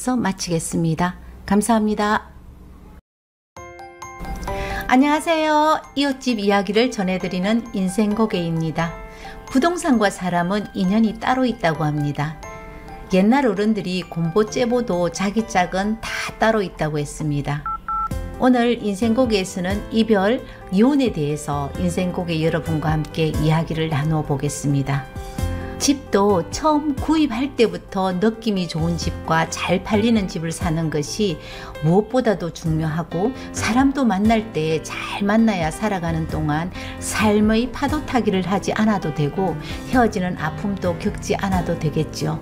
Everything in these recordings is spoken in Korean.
마치겠습니다. 감사합니다. 안녕하세요. 이웃집 이야기를 전해드리는 인생고개입니다. 부동산과 사람은 인연이 따로 있다고 합니다. 옛날 어른들이 곰보 째보도 자기 짝은 다 따로 있다고 했습니다. 오늘 인생고개에서는 이별, 이혼에 대해서 인생고개 여러분과 함께 이야기를 나누어 보겠습니다. 집도 처음 구입할 때부터 느낌이 좋은 집과 잘 팔리는 집을 사는 것이 무엇보다도 중요하고, 사람도 만날 때 잘 만나야 살아가는 동안 삶의 파도 타기를 하지 않아도 되고 헤어지는 아픔도 겪지 않아도 되겠죠.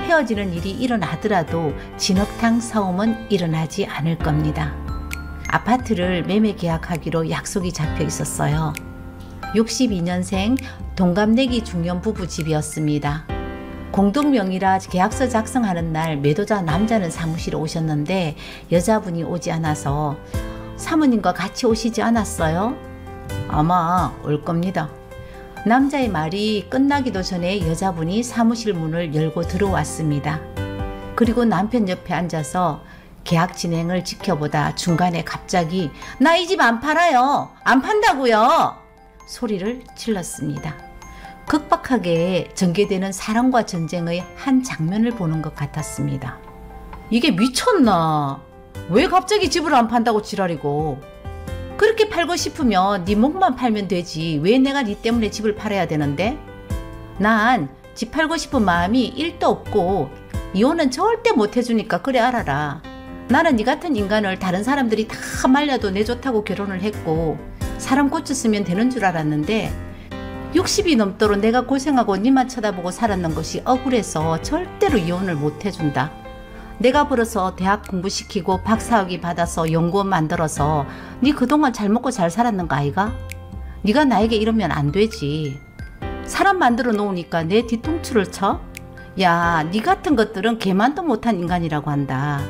헤어지는 일이 일어나더라도 진흙탕 싸움은 일어나지 않을 겁니다. 아파트를 매매 계약하기로 약속이 잡혀 있었어요. 62년생 동갑내기 중년 부부 집이었습니다. 공동명의라 계약서 작성하는 날 매도자 남자는 사무실에 오셨는데 여자분이 오지 않아서 사모님과 같이 오시지 않았어요? 아마 올 겁니다. 남자의 말이 끝나기도 전에 여자분이 사무실 문을 열고 들어왔습니다. 그리고 남편 옆에 앉아서 계약 진행을 지켜보다 중간에 갑자기 나 이 집 안 팔아요. 안 판다고요. 소리를 질렀습니다. 급박하게 전개되는 사랑과 전쟁의 한 장면을 보는 것 같았습니다. 이게 미쳤나? 왜 갑자기 집을 안 판다고 지랄이고? 그렇게 팔고 싶으면 네 목만 팔면 되지. 왜 내가 네 때문에 집을 팔아야 되는데? 난 집 팔고 싶은 마음이 1도 없고 이혼은 절대 못 해주니까 그래 알아라. 나는 네 같은 인간을 다른 사람들이 다 말려도 내 좋다고 결혼을 했고 사람 고쳤으면 되는 줄 알았는데 60이 넘도록 내가 고생하고 니만 쳐다보고 살았는 것이 억울해서 절대로 이혼을 못 해준다. 내가 벌어서 대학 공부시키고 박사학위 받아서 연구원 만들어서 니 그동안 잘 먹고 잘 살았는 거 아이가? 니가 나에게 이러면 안 되지. 사람 만들어 놓으니까 내 뒤통수를 쳐? 야, 니 같은 것들은 개만도 못한 인간이라고 한다.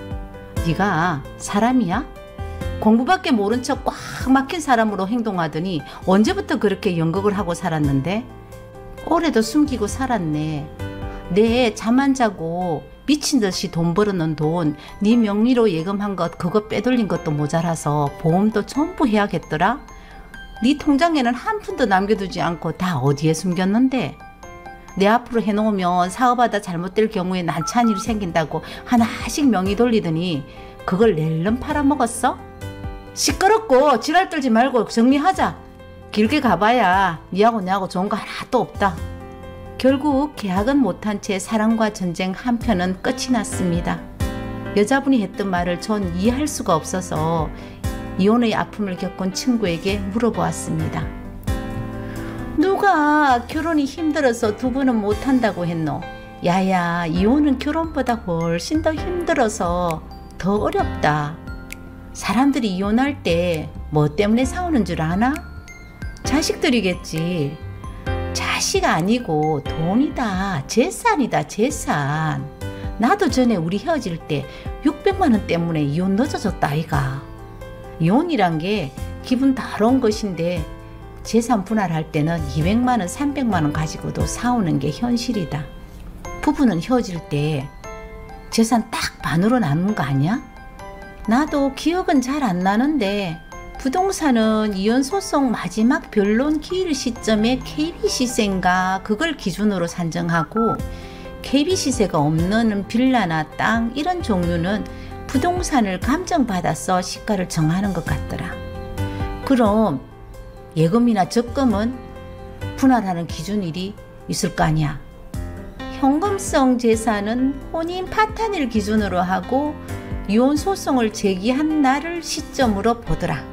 니가 사람이야? 공부밖에 모른 척 꽉 막힌 사람으로 행동하더니 언제부터 그렇게 연극을 하고 살았는데? 올해도 숨기고 살았네. 내 잠 안 자고 미친 듯이 돈 벌어놓은 돈, 네 명의로 예금한 것 그거 빼돌린 것도 모자라서 보험도 전부 해야겠더라? 네 통장에는 한 푼도 남겨두지 않고 다 어디에 숨겼는데? 내 앞으로 해놓으면 사업하다 잘못될 경우에 난처한 일이 생긴다고 하나씩 명의 돌리더니 그걸 낼름 팔아먹었어? 시끄럽고 지랄 떨지 말고 정리하자. 길게 가봐야 니하고 내하고 좋은 거 하나도 없다. 결국 계약은 못한 채 사랑과 전쟁 한 편은 끝이 났습니다. 여자분이 했던 말을 전 이해할 수가 없어서 이혼의 아픔을 겪은 친구에게 물어보았습니다. 누가 결혼이 힘들어서 두 분은 못한다고 했노? 야야, 이혼은 결혼보다 훨씬 더 힘들어서 더 어렵다. 사람들이 이혼할 때 뭐 때문에 싸우는 줄 아나? 자식들이겠지. 자식 아니고 돈이다. 재산이다. 재산. 나도 전에 우리 헤어질 때 600만 원 때문에 이혼 늦어졌다 아이가. 이혼이란 게 기분 다른 것인데 재산 분할할 때는 200만 원, 300만 원 가지고도 싸우는 게 현실이다. 부부는 헤어질 때 재산 딱 반으로 나눈 거 아니야? 나도 기억은 잘 안 나는데 부동산은 이혼 소송 마지막 변론 기일 시점에 KB시세인가 그걸 기준으로 산정하고 KB시세가 없는 빌라나 땅 이런 종류는 부동산을 감정받아서 시가를 정하는 것 같더라. 그럼 예금이나 적금은 분할하는 기준일이 있을 거 아니야. 현금성 재산은 혼인 파탄일 기준으로 하고 이혼 소송을 제기한 날을 시점으로 보더라.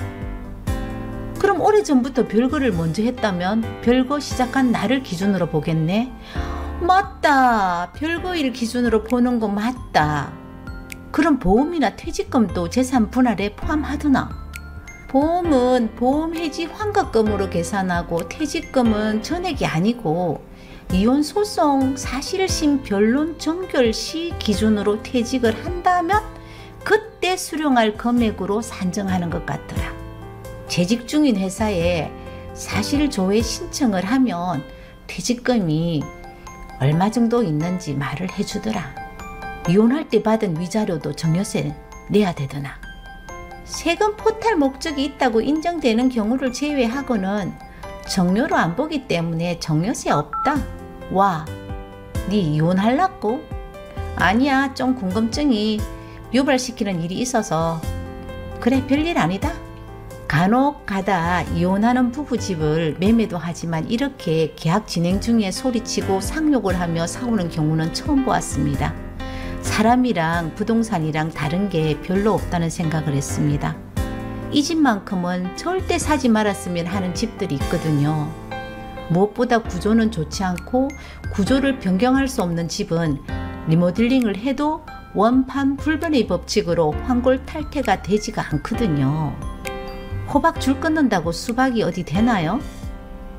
그럼 오래전부터 별거를 먼저 했다면 별거 시작한 날을 기준으로 보겠네. 맞다. 별거일 기준으로 보는 거 맞다. 그럼 보험이나 퇴직금도 재산 분할에 포함하더나? 보험은 보험 해지 환급금으로 계산하고 퇴직금은 전액이 아니고 이혼 소송 사실심 변론 종결 시 기준으로 퇴직을 한다면 그때 수령할 금액으로 산정하는 것 같더라. 재직 중인 회사에 사실조회 신청을 하면 퇴직금이 얼마 정도 있는지 말을 해주더라. 이혼할 때 받은 위자료도 정여세 내야 되더나. 세금 포탈 목적이 있다고 인정되는 경우를 제외하고는 정료로 안 보기 때문에 정여세 없다. 와, 니 이혼할라고? 아니야, 좀 궁금증이 유발시키는 일이 있어서. 그래, 별일 아니다. 간혹 가다 이혼하는 부부 집을 매매도 하지만 이렇게 계약 진행 중에 소리치고 상욕을 하며 싸우는 경우는 처음 보았습니다. 사람이랑 부동산이랑 다른 게 별로 없다는 생각을 했습니다. 이 집만큼은 절대 사지 말았으면 하는 집들이 있거든요. 무엇보다 구조는 좋지 않고 구조를 변경할 수 없는 집은 리모델링을 해도 원판 불변의 법칙으로 환골 탈퇴가 되지가 않거든요. 호박 줄 끊는다고 수박이 어디 되나요?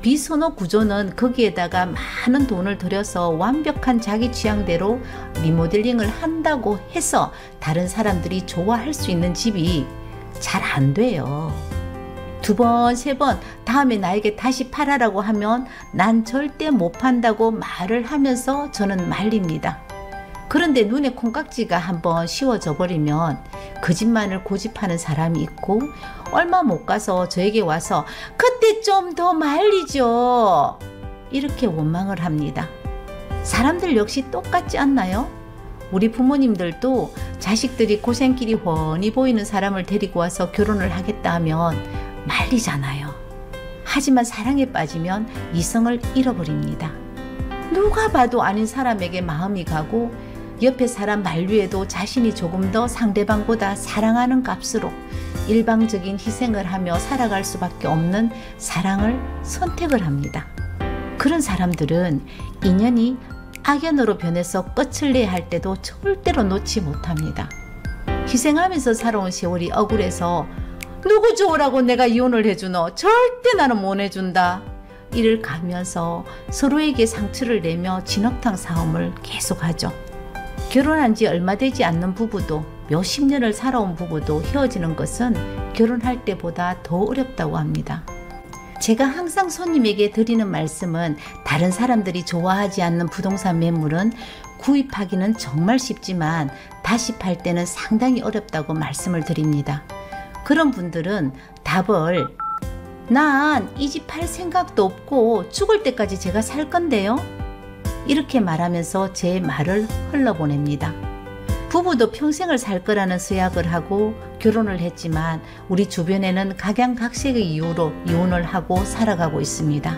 비선호 구조는 거기에다가 많은 돈을 들여서 완벽한 자기 취향대로 리모델링을 한다고 해서 다른 사람들이 좋아할 수 있는 집이 잘 안 돼요. 2번, 3번 다음에 나에게 다시 팔아라고 하면 난 절대 못 판다고 말을 하면서 저는 말립니다. 그런데 눈에 콩깍지가 한번 씌워져 버리면 그 집만을 고집하는 사람이 있고 얼마 못 가서 저에게 와서 그때 좀 더 말리죠. 이렇게 원망을 합니다. 사람들 역시 똑같지 않나요? 우리 부모님들도 자식들이 고생길이 훤히 보이는 사람을 데리고 와서 결혼을 하겠다 하면 말리잖아요. 하지만 사랑에 빠지면 이성을 잃어버립니다. 누가 봐도 아닌 사람에게 마음이 가고 옆에 사람 만류에도 자신이 조금 더 상대방보다 사랑하는 값으로 일방적인 희생을 하며 살아갈 수밖에 없는 사랑을 선택을 합니다. 그런 사람들은 인연이 악연으로 변해서 끝을 내야 할 때도 절대로 놓지 못합니다. 희생하면서 살아온 세월이 억울해서 누구 좋으라고 내가 이혼을 해주노? 절대 나는 못 해준다. 이를 가면서 서로에게 상처를 내며 진흙탕 싸움을 계속하죠. 결혼한 지 얼마 되지 않는 부부도 몇십 년을 살아온 부부도 헤어지는 것은 결혼할 때보다 더 어렵다고 합니다. 제가 항상 손님에게 드리는 말씀은 다른 사람들이 좋아하지 않는 부동산 매물은 구입하기는 정말 쉽지만 다시 팔 때는 상당히 어렵다고 말씀을 드립니다. 그런 분들은 답을 난 이 집 팔 생각도 없고 죽을 때까지 제가 살 건데요. 이렇게 말하면서 제 말을 흘러보냅니다. 부부도 평생을 살 거라는 서약을 하고 결혼을 했지만 우리 주변에는 각양각색의 이유로 이혼을 하고 살아가고 있습니다.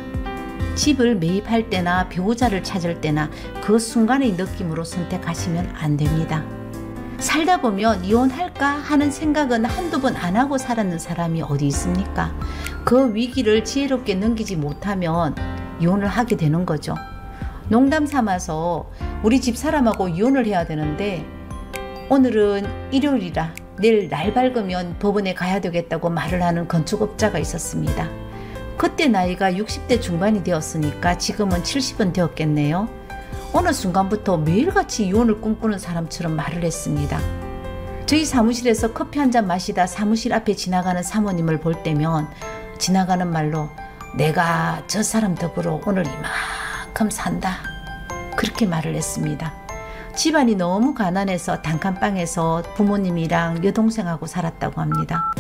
집을 매입할 때나 배우자를 찾을 때나 그 순간의 느낌으로 선택하시면 안 됩니다. 살다 보면 이혼할까 하는 생각은 한두 번 안 하고 살았는 사람이 어디 있습니까? 그 위기를 지혜롭게 넘기지 못하면 이혼을 하게 되는 거죠. 농담 삼아서 우리 집사람하고 이혼을 해야 되는데 오늘은 일요일이라 내일 날 밝으면 법원에 가야 되겠다고 말을 하는 건축업자가 있었습니다. 그때 나이가 60대 중반이 되었으니까 지금은 70은 되었겠네요. 어느 순간부터 매일같이 이혼을 꿈꾸는 사람처럼 말을 했습니다. 저희 사무실에서 커피 한잔 마시다 사무실 앞에 지나가는 사모님을 볼 때면 지나가는 말로 내가 저 사람 덕으로 오늘 이만큼 산다. 그렇게 말을 했습니다. 집안이 너무 가난해서 단칸방에서 부모님이랑 여동생하고 살았다고 합니다.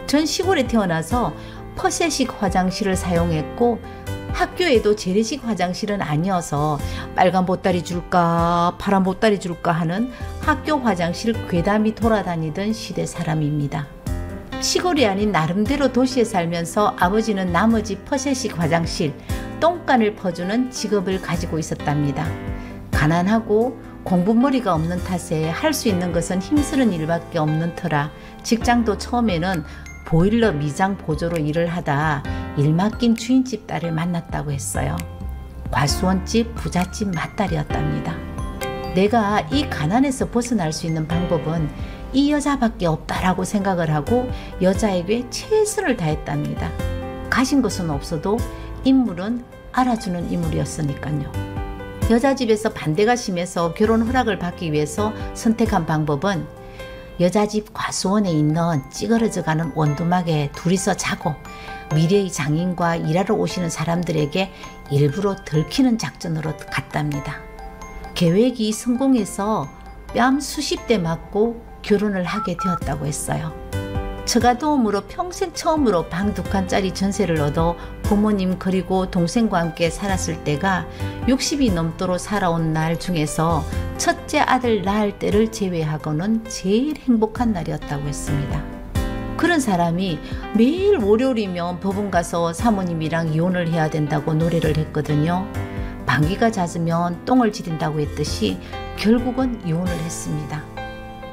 전 시골에 태어나서 퍼세식 화장실을 사용했고 학교에도 재래식 화장실은 아니어서 빨간 보따리 줄까 파란 보따리 줄까 하는 학교 화장실 괴담이 돌아다니던 시대 사람입니다. 시골이 아닌 나름대로 도시에 살면서 아버지는 나머지 퍼세식 화장실, 똥간을 퍼주는 직업을 가지고 있었답니다. 가난하고 공부머리가 없는 탓에 할 수 있는 것은 힘쓰는 일밖에 없는 터라 직장도 처음에는 보일러 미장 보조로 일을 하다 일 맡긴 주인집 딸을 만났다고 했어요. 과수원집 부잣집 맏딸이었답니다. 내가 이 가난에서 벗어날 수 있는 방법은 이 여자밖에 없다라고 생각을 하고 여자에게 최선을 다했답니다. 가진 것은 없어도 인물은 알아주는 인물이었으니까요. 여자 집에서 반대가 심해서 결혼 허락을 받기 위해서 선택한 방법은 여자 집 과수원에 있는 찌그러져가는 원두막에 둘이서 자고 미래의 장인과 일하러 오시는 사람들에게 일부러 들키는 작전으로 갔답니다. 계획이 성공해서 뺨 수십 대 맞고 결혼을 하게 되었다고 했어요. 처가 도움으로 평생 처음으로 방 2칸짜리 전세를 얻어 부모님 그리고 동생과 함께 살았을 때가 60이 넘도록 살아온 날 중에서 첫째 아들 낳을 때를 제외하고는 제일 행복한 날이었다고 했습니다. 그런 사람이 매일 월요일이면 법원 가서 사모님이랑 이혼을 해야 된다고 노래를 했거든요. 방귀가 잦으면 똥을 지린다고 했듯이 결국은 이혼을 했습니다.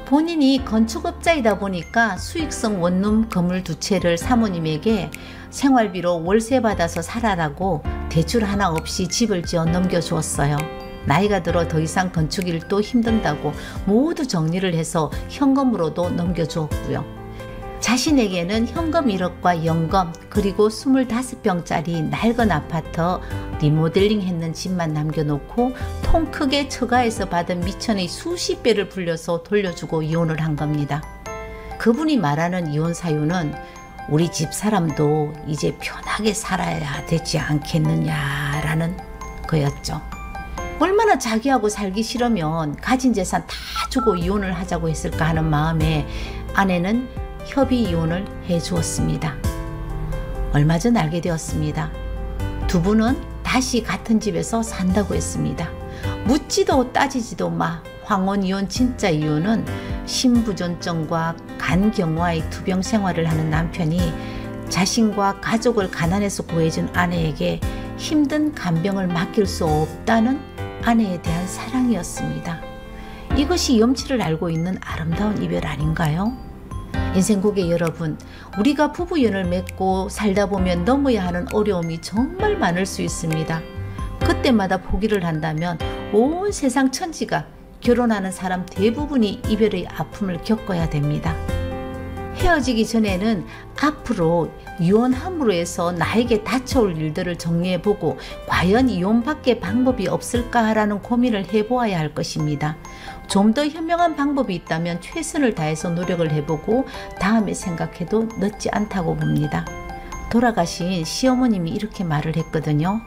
본인이 건축업자이다 보니까 수익성 원룸 건물 2채를 사모님에게 생활비로 월세 받아서 살아라고 대출 하나 없이 집을 지어 넘겨주었어요. 나이가 들어 더 이상 건축 일도 힘든다고 모두 정리를 해서 현금으로도 넘겨주었고요. 자신에게는 현금 1억과 연금 그리고 25평짜리 낡은 아파트 리모델링 했는 집만 남겨놓고 통 크게 처가에서 받은 미천의 수십 배를 불려서 돌려주고 이혼을 한 겁니다. 그분이 말하는 이혼 사유는 우리 집사람도 이제 편하게 살아야 되지 않겠느냐라는 거였죠. 얼마나 자기하고 살기 싫으면 가진 재산 다 주고 이혼을 하자고 했을까 하는 마음에 아내는 협의 이혼을 해주었습니다. 얼마 전 알게 되었습니다. 두 분은 다시 같은 집에서 산다고 했습니다. 묻지도 따지지도 마. 황혼 이혼 진짜 이유는 신부전증과 간경화의 투병 생활을 하는 남편이 자신과 가족을 가난해서 구해준 아내에게 힘든 간병을 맡길 수 없다는 아내에 대한 사랑이었습니다. 이것이 염치를 알고 있는 아름다운 이별 아닌가요? 인생고객 여러분, 우리가 부부연을 맺고 살다 보면 넘어야 하는 어려움이 정말 많을 수 있습니다. 그때마다 포기를 한다면 온 세상 천지가 결혼하는 사람 대부분이 이별의 아픔을 겪어야 됩니다. 헤어지기 전에는 앞으로 이혼함으로 해서 나에게 닥쳐올 일들을 정리해보고 과연 이혼밖에 방법이 없을까라는 고민을 해보아야 할 것입니다. 좀 더 현명한 방법이 있다면 최선을 다해서 노력을 해보고 다음에 생각해도 늦지 않다고 봅니다. 돌아가신 시어머님이 이렇게 말을 했거든요.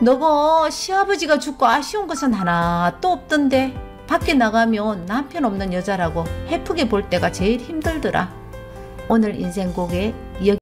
너거 시아버지가 죽고 아쉬운 것은 하나도 없던데 밖에 나가면 남편 없는 여자라고 해프게 볼 때가 제일 힘들더라. 오늘 인생곡의